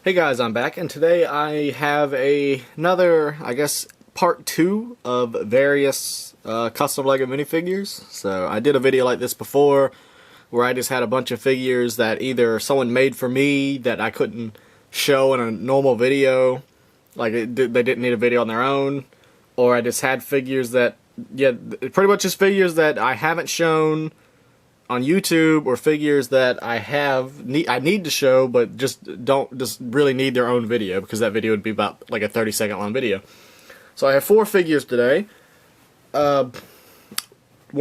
Hey guys, I'm back, and today I have another, I guess, part 2 of various custom LEGO minifigures. So I did a video like this before, where I just had a bunch of figures that either someone made for me that I couldn't show in a normal video, like they didn't need a video on their own, or I just had figures that, yeah, pretty much just figures that I haven't shown on YouTube, or figures that I need to show, but don't really need their own video, because that video would be about like a 30-second long video. So I have 4 figures today. One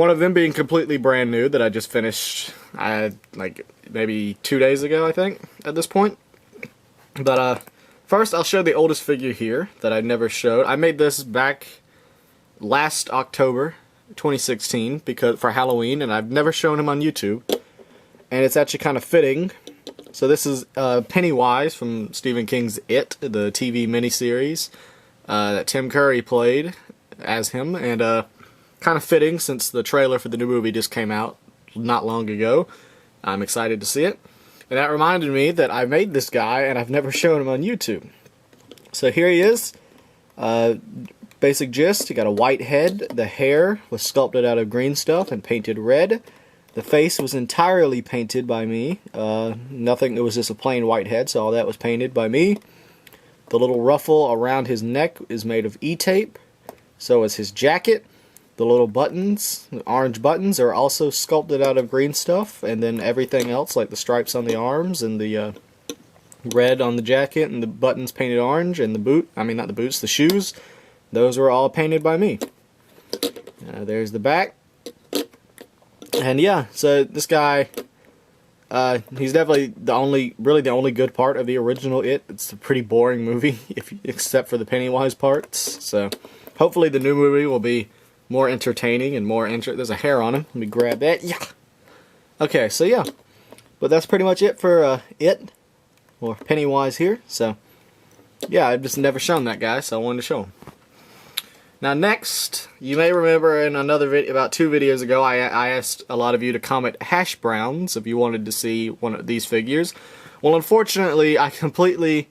of them being completely brand new that I just finished, like maybe 2 days ago, I think, at this point. But first I'll show the oldest figure here that I never showed. I made this back last October 2016 for Halloween, and I've never shown him on YouTube, and it's actually kind of fitting. So this is Pennywise from Stephen King's It, the TV miniseries that Tim Curry played as him, and kind of fitting since the trailer for the new movie just came out not long ago. I'm excited to see it, and that reminded me that I made this guy and I've never shown him on YouTube. So here he is. Basic gist, he got a white head, the hair was sculpted out of green stuff and painted red. The face was entirely painted by me. Nothing, it was just a plain white head, so all that was painted by me. The little ruffle around his neck is made of E-tape. So is his jacket. The little buttons, the orange buttons, are also sculpted out of green stuff, and then everything else, like the stripes on the arms and the red on the jacket and the buttons painted orange, and the shoes, those were all painted by me. There's the back. And yeah, so this guy, he's definitely really the only good part of the original It. It's a pretty boring movie, except for the Pennywise parts. So hopefully the new movie will be more entertaining and more there's a hair on him. Let me grab that. Yeah. Okay, so yeah. But that's pretty much it for It, or Pennywise here. So yeah, I've just never shown that guy, so I wanted to show him. Now next, you may remember in another video, about 2 videos ago, I asked a lot of you to comment hash browns if you wanted to see one of these figures. Well, unfortunately, I completely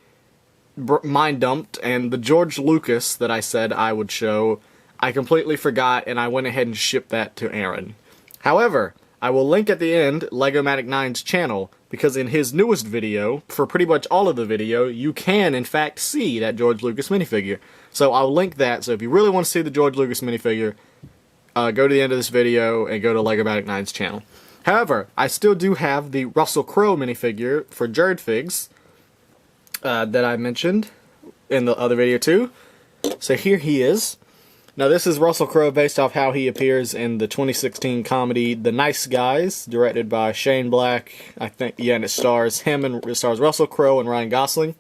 mind dumped, and the George Lucas that I said I would show, I completely forgot, and I went ahead and shipped that to Aaron. However, I will link at the end Legomatic 9's channel, because in his newest video, for pretty much all of the video, you can in fact see that George Lucas minifigure. So I'll link that, so if you really want to see the George Lucas minifigure, go to the end of this video and go to Legomatic 9's channel. However, I still do have the Russell Crowe minifigure for Jared Figs that I mentioned in the other video too. So here he is. Now this is Russell Crowe based off how he appears in the 2016 comedy The Nice Guys, directed by Shane Black, I think. Yeah, and it stars Russell Crowe and Ryan Gosling.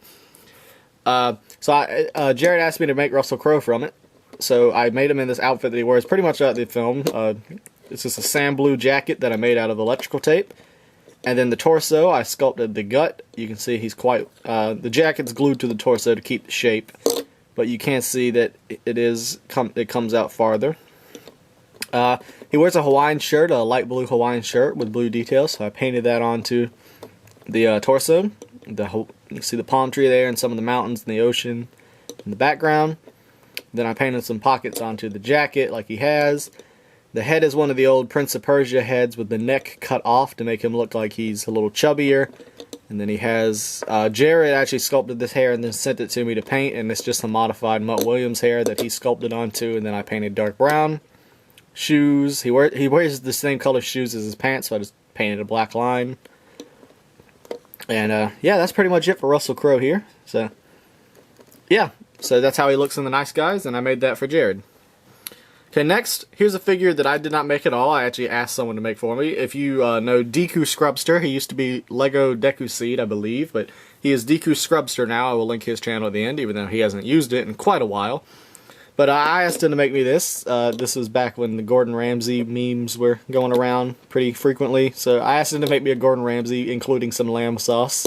Jared asked me to make Russell Crowe from it, so I made him in this outfit that he wears pretty much out of the film. It's just a sand blue jacket that I made out of electrical tape, and then the torso, I sculpted the gut. You can see he's quite, the jacket's glued to the torso to keep the shape, but you can see that it comes out farther. He wears a Hawaiian shirt, a light blue Hawaiian shirt with blue details, so I painted that onto the torso. You can see the palm tree there and some of the mountains and the ocean in the background. Then I painted some pockets onto the jacket like he has. The head is one of the old Prince of Persia heads with the neck cut off to make him look like he's a little chubbier. And then he has, Jared actually sculpted this hair and then sent it to me to paint, and it's just a modified Mutt Williams hair that he sculpted onto, and then I painted dark brown. Shoes, he wears the same color shoes as his pants, so I just painted a black line. And yeah, that's pretty much it for Russell Crowe here. So yeah, so that's how he looks in The Nice Guys, and I made that for Jared. Okay, next, here's a figure that I did not make at all. I actually asked someone to make for me. If you know Deku Scrubster, he used to be Lego Deku Seed, I believe, but he is Deku Scrubster now. I will link his channel at the end, even though he hasn't used it in quite a while. But I asked him to make me this. This was back when the Gordon Ramsay memes were going around pretty frequently. So I asked him to make me a Gordon Ramsay, including some lamb sauce.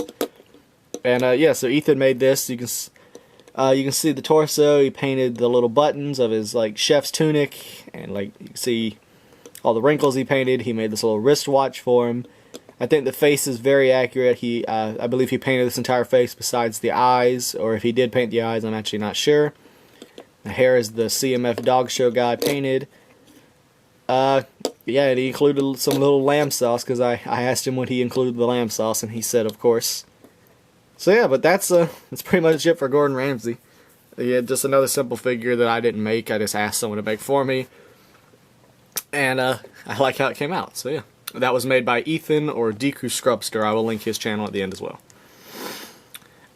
And yeah, so Ethan made this. You can see the torso. He painted the little buttons of his chef's tunic, and you can see all the wrinkles he painted. He made this little wristwatch for him. I think the face is very accurate. I believe he painted this entire face besides the eyes, or if he did paint the eyes, I'm actually not sure. The hair is the CMF Dog Show guy painted. Yeah, and he included some little lamb sauce, because I asked him would he include the lamb sauce, and he said of course. So yeah, but that's pretty much it for Gordon Ramsay. Yeah, just another simple figure that I didn't make. I just asked someone to make for me. And I like how it came out, so yeah. That was made by Ethan, or Deku Scrubster. I will link his channel at the end as well.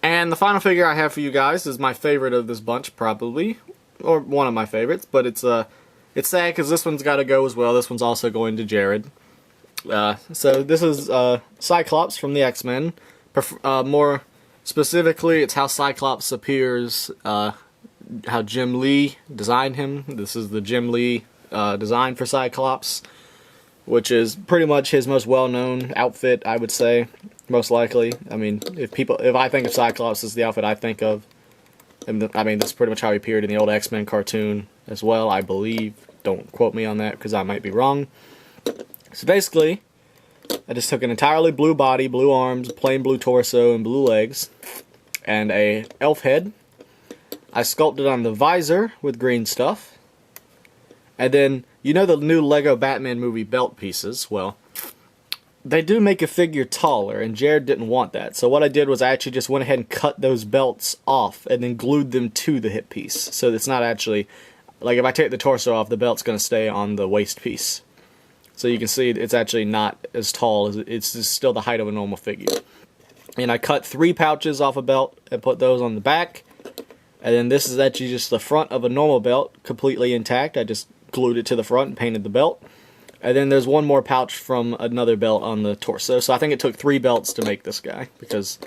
And the final figure I have for you guys is my favorite of this bunch, probably. Or one of my favorites, but it's sad because this one's got to go as well. This one's also going to Jared. So this is Cyclops from the X-Men. More specifically, it's how Cyclops appears, how Jim Lee designed him. This is the Jim Lee design for Cyclops, which is pretty much his most well-known outfit, I would say, most likely. I mean, if I think of Cyclops, this is the outfit I think of. And I mean, this is pretty much how he appeared in the old X-Men cartoon as well, I believe. Don't quote me on that, because I might be wrong. So basically, I just took an entirely blue body, blue arms, plain blue torso, and blue legs, and a elf head. I sculpted on the visor with green stuff. And then, you know the new Lego Batman movie belt pieces? Well, they do make a figure taller, and Jared didn't want that. So what I did was I actually just went ahead and cut those belts off and then glued them to the hip piece. So it's not actually, like if I take the torso off, the belt's going to stay on the waist piece. So you can see it's actually not as tall, as it's just still the height of a normal figure. And I cut 3 pouches off a belt and put those on the back. And then this is actually just the front of a normal belt, completely intact. I just glued it to the front and painted the belt. And then there's one more pouch from another belt on the torso. So I think it took 3 belts to make this guy, because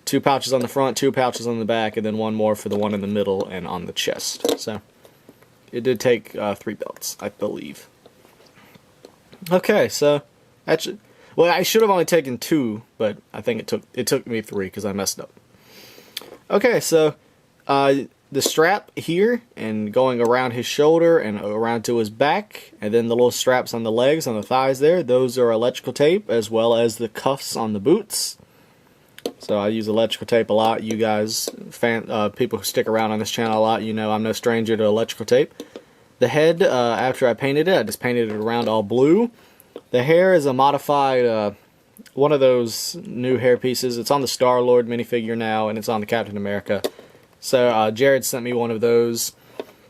2 pouches on the front, 2 pouches on the back, and then one more for the one in the middle and on the chest. So it did take 3 belts, I believe. Okay, so actually, well, I should have only taken 2, but I think it took me 3 because I messed up. Okay, so the strap here and going around his shoulder and around to his back, and then the little straps on the legs, on the thighs there, those are electrical tape, as well as the cuffs on the boots. So I use electrical tape a lot. You guys, people who stick around on this channel a lot, you know I'm no stranger to electrical tape. The head, after I painted it, I just painted it around all blue. The hair is a modified, one of those new hair pieces. It's on the Star-Lord minifigure now, and it's on the Captain America. So Jared sent me one of those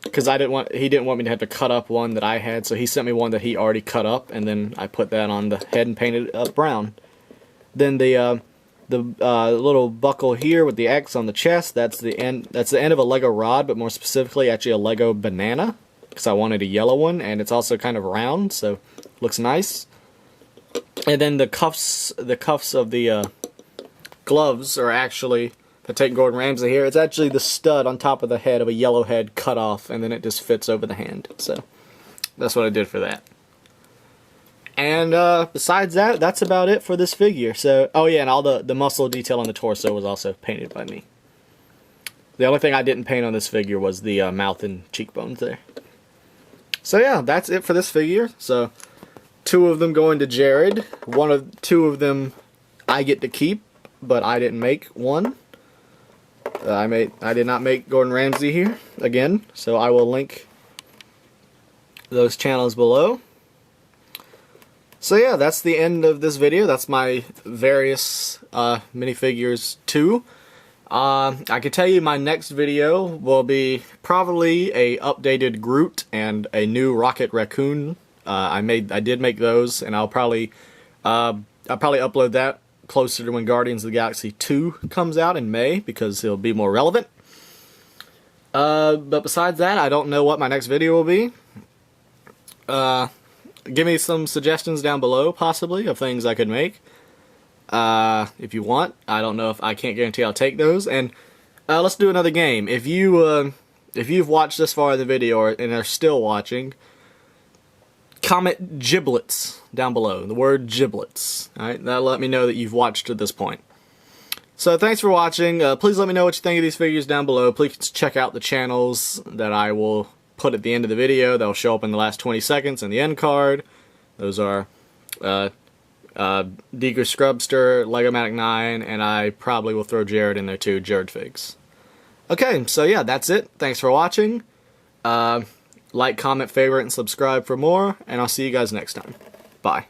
because he didn't want me to have to cut up one that I had, so he sent me one that he already cut up, and then I put that on the head and painted it up brown. Then the little buckle here with the X on the chest, that's the end of a Lego rod, but more specifically actually a Lego banana, because I wanted a yellow one, and it's also kind of round, so looks nice. And then the cuffs of the gloves are actually, if I take Gordon Ramsay here, it's actually the stud on top of the head of a yellow head cut off, and then it just fits over the hand. So that's what I did for that. And besides that, that's about it for this figure. So, oh yeah, and all the muscle detail on the torso was also painted by me. The only thing I didn't paint on this figure was the mouth and cheekbones there. So yeah, that's it for this figure. So 2 of them going to Jared. 2 of them I get to keep, but I didn't make one. I did not make Gordon Ramsay here again, so I will link those channels below. So yeah, that's the end of this video. That's my various minifigures 2. I can tell you my next video will be probably a updated Groot and a new Rocket Raccoon. I did make those, and I'll probably upload that closer to when Guardians of the Galaxy 2 comes out in May, because it'll be more relevant. But besides that, I don't know what my next video will be. Give me some suggestions down below, possibly, of things I could make. If you want. I don't know if I can't guarantee I'll take those. And let's do another game. If you've watched this far in the video and are still watching, comment giblets down below. The word giblets. Alright, that'll let me know that you've watched to this point. So thanks for watching. Please let me know what you think of these figures down below. Please check out the channels that I will put at the end of the video. They'll show up in the last 20 seconds in the end card. Those are Deeker Scrubster, Legomatic 9, and I probably will throw Jared in there too, Jared Figs. Okay, so yeah, that's it. Thanks for watching. Like, comment, favorite, and subscribe for more, and I'll see you guys next time. Bye.